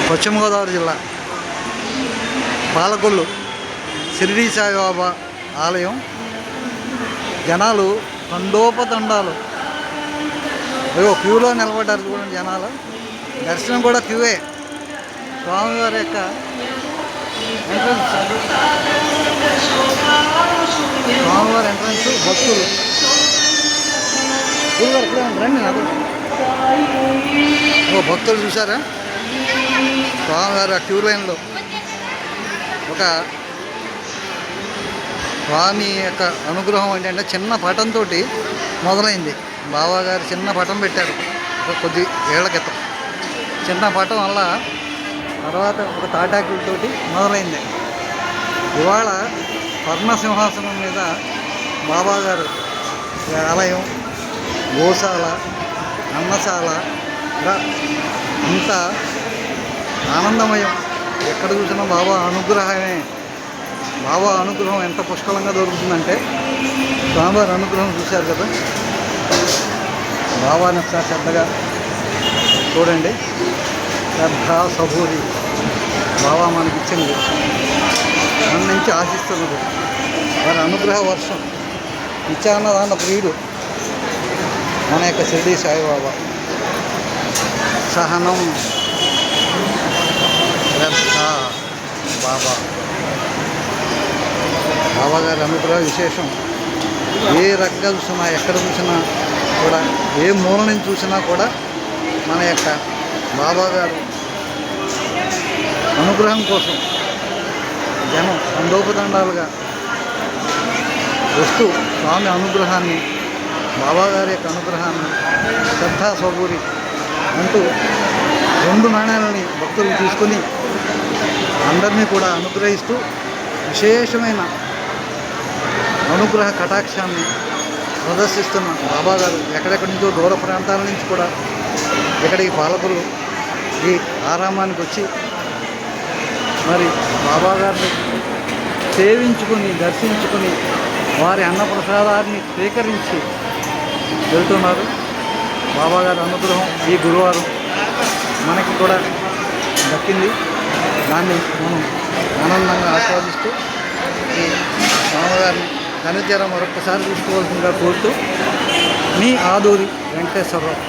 పశ్చిమ గోదావరి జిల్లా పాలకొల్లు షిరిడీ సాయిబాబా ఆలయం. జనాలు తండోపతండాలు, అయ్యో క్యూలో నిలబడ్డారు చూడండి జనాలు. దర్శనం కూడా క్యూవే. స్వామివారి యొక్క ఎంట్రన్స్, స్వామివారి ఎంట్రన్స్ భక్తులు రండి. భక్తులు చూసారా స్వామివారి క్యూ లైన్లో. ఒక స్వామి యొక్క అనుగ్రహం ఏంటంటే చిన్న పటంతో మొదలైంది. బాబాగారు చిన్న పటం పెట్టారు కొద్ది ఏళ్ల క్రితం. చిన్న పటం వల్ల తర్వాత ఒక తాటాకులతోటి మొదలైంది. ఇవాళ పద్మసింహాసనం మీద బాబాగారు ఆలయం, గోశాల, అన్నశాల అంత ఆనందమయం. ఎక్కడ చూసినా బాబా అనుగ్రహమే. బాబా అనుగ్రహం ఎంత పుష్కలంగా దొరుకుతుందంటే స్వామివారి అనుగ్రహం చూశారు కదా. బాబాని ఒకసారి శ్రద్ధగా చూడండి. శ్రద్ధ సబూరి బాబా మనకి ఇచ్చింది, మన నుంచి ఆశిస్తున్నది. వారి అనుగ్రహ వర్షం నిత్యాన్నదాన ప్రియుడు మన యొక్క షిరిడీ సాయిబాబా. సహనం, శ్రద్ధ బాబా. బాబాగారి అనుగ్రహ విశేషం. ఏ రకంగా చూసినా, ఎక్కడ చూసినా కూడా, ఏ మూల నుంచి చూసినా కూడా మన యొక్క బాబాగారు అనుగ్రహం కోసం జనం తండోపతండాలుగా వస్తూ స్వామి అనుగ్రహాన్ని, బాబాగారి యొక్క అనుగ్రహాన్ని శ్రద్ధా సబూరి అంటూ రెండు నాణ్యాలని భక్తులు తీసుకొని అందరినీ కూడా అనుగ్రహిస్తూ విశేషమైన అనుగ్రహ కటాక్షాన్ని ప్రదర్శిస్తున్న బాబాగారు ఎక్కడెక్కడి నుంచో దూర ప్రాంతాల నుంచి కూడా ఇక్కడికి పాలకులు ఈ ఆరామానికి వచ్చి మరి బాబాగారిని సేవించుకుని, దర్శించుకుని, వారి అన్నప్రసాదాన్ని స్వీకరించి వెళ్తున్నారు. బాబాగారి అనుగ్రహం ఈ గురువారం మనకి కూడా దక్కింది. దాన్ని మనం ఆనందంగా ఆస్వాదిస్తూ ఈ స్వామివారిని ఘనజర మరొకసారి తీసుకోవాల్సిందిగా కోరుతూ మీ ఆదూరి వెంకటేశ్వరరావు.